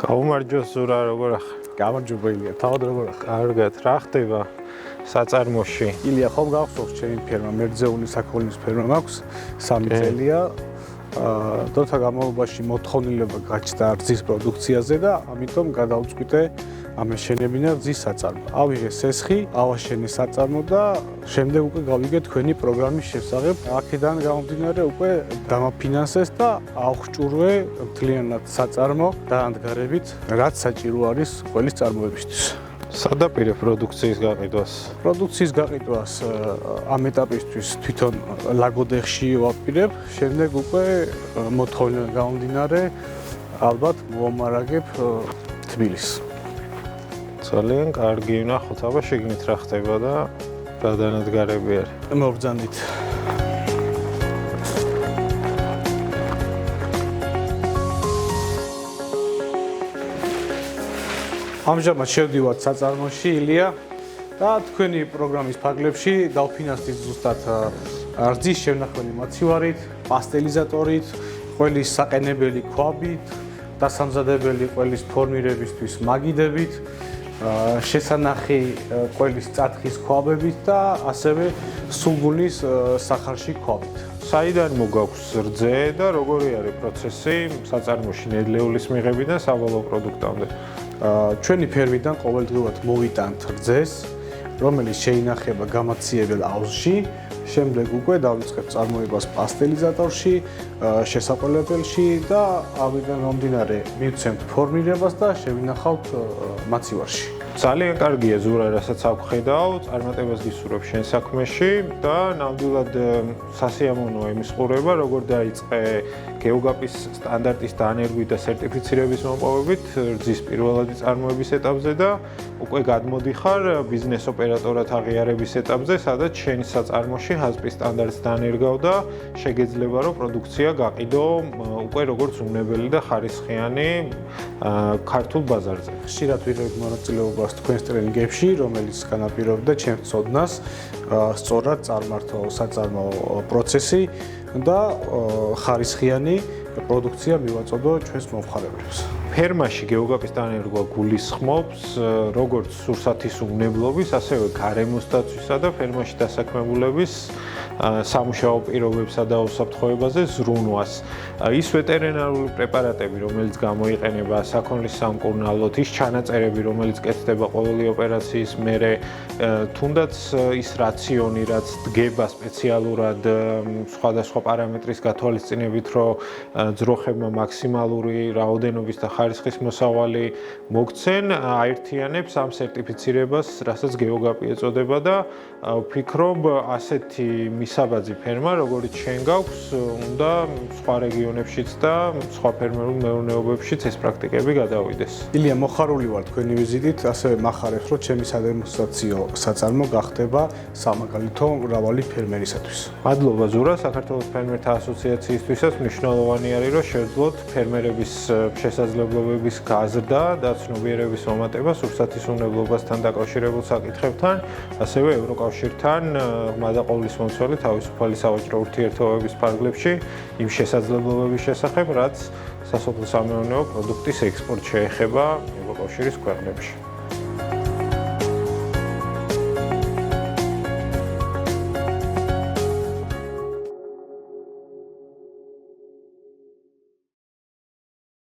გაუმარჯოს ზურა, როგორ ახარ? გამარჯობა ილია, თავად როგორ ახარ? კარგად, რა ხდება საწარმოში? ილია, ხომ გახსოვს ჩემი ფერმა, მერძეული საქონლის ფერმა მაქვს, 3 წელია. დროთა განმავლობაში მოთხოვნილება გაჩნდა რძის პროდუქციაზე და ამიტომ გადავწყვიტე ამეშენებინა რძის საწარმო. ავიღე სესხი, ავაშენე საწარმო და შემდეგ უკვე გავიგე თქვენი პროგრამის შესახებ. აქედან გამომდინარე უკვე დამაფინანსეს და ავხჭურვე მთლიანად საწარმო დაანდგარებით, რაც საჭირო არის ყველის წარმოებისთვის. სადაპირე პროდუქციის გაყიდვას? პროდუქციის გაყიდვას ამ ეტაპისთვის თვითონ ლაგოდეხში ვაპირებ, შემდეგ უკვე მოთხოვნილება გამომდინარე ალბათ მოვამარაგებ თბილისს. ძალიან კარგი, ვნახოთ აბა შეგნით რა ხდება და რა დანადგარები არის. მობრძანდით. ამჟამად შევდივართ საწარმოში ილია და თქვენი პროგრამის ფარგლებში დავფინანსდით ზუსტად რძის შემნახველი მოცივარით, პასტელიზატორით, ყველის საყენებელი ქვაბით, დასამზადებელი ყველის ფორმირებისთვის მაგიდებით, შესანახი ყველის წათხის ქვაბებით და ასევე სულგუნის სახარში ქვაბით. საიდან მოგაქვს რძე და როგორი არის პროცესი საწარმოში ნედლეულის მიღებიდან საბოლოო პროდუქტამდე? ჩვენი ფერმიდან ყოველდღიურად მოვიტანთ რძეს, რომელიც შეინახება გამაციებელ აუზში, შემდეგ უკვე დავიწყებთ წარმოებას პასტელიზატორში, შესაყოლებელში და ამიდან მომდინარე მივცემთ ფორმირებას და შევინახავთ მაცივარში. ძალიან კარგია ზურა, რასაც აღვხედავ, წარმატებას გისურვებ შენ საქმეში და ნამდვილად სასიამოვნოა იმის ყურება, როგორ დაიწყე გეოგაპის სტანდარტის დანერგვით და სერტიფიცირების მოპოვებით რძის პირველადი წარმოების ეტაპზე და უკვე გადმოდიხარ ბიზნეს ოპერატორად აღიარების ეტაპზე, სადაც შენი საწარმოში HACCP სტანდარტს დანერგავ და შეგეძლება რომ პროდუქცია გაყიდო უკვე როგორც უნებელი და ხარისხიანი ქართულ ბაზარზე. ხშირად ვიღებ მონაწილეობას თქვენს ტრენინგებში, რომელიც განაპირობდა ჩემს ცოდნას სწორად წარმართო საწარმო პროცესი და ხარისხიანი პროდუქცია მივაწოდო ჩვენს მომხმარებლებს. ფერმაში გეოგაპის დანერგვა გულისხმობს როგორც სურსათის უნებლობის, ასევე გარემოს დაცვისა და ფერმაში დასაქმებულების სამუშაო პირობებსა და უსაფრთხოებაზე ზრუნვას. ის ვეტერინარული პრეპარატები, რომელიც გამოიყენება საქონლის სამკურნალოდ, ის ჩანაწერები, რომელიც კეთდება ყოველი ოპერაციის მერე, თუნდაც ის რაციონი, რაც დგება სპეციალურად სხვადასხვა პარამეტრის გათვალისწინებით, რომ ძროხებმა მაქსიმალური რაოდენობის და ხარისხის მოსავალი მოგცენ, აერთიანებს ამ სერტიფიცირებას, რასაც გეოგაპი ეწოდება და ვფიქრობ, ასეთი მისაბაძი ფერმა, როგორც შენ გაქვს, უნდა სხვა რეგიონებშიც და სხვა ფერმერულ მეურნეობებშიც ეს პრაქტიკები გადავიდეს. ილია, მოხარული ვარ თქვენი ვიზიტით, ასევე მახარებს, რომ ჩემი სადემონსტრაციო საწარმო გახდება სამაგალითო მრავალი ფერმერისათვის. მადლობა ზურა, საქართველოს ფერმერთა ასოციაციისთვისაც მნიშვნელოვანი არის, რომ შევძლოთ ფერმერების შესაძლებლობების გაზრდა და ცნობიერების მომატება სურსათის უნებლობასთან დაკავშირებულ საკითხებთან, ასევე ევროკავშირთან ღრმა და ყოვლისმომცველი თავისუფალი სავაჭრო ურთიერთობების ფარგლებში იმ შესაძლებლობების შესახებ, რაც სასოფლო-სამეურნეო პროდუქტის ექსპორტს შეეხება ევროკავშირის ქვეყნებში.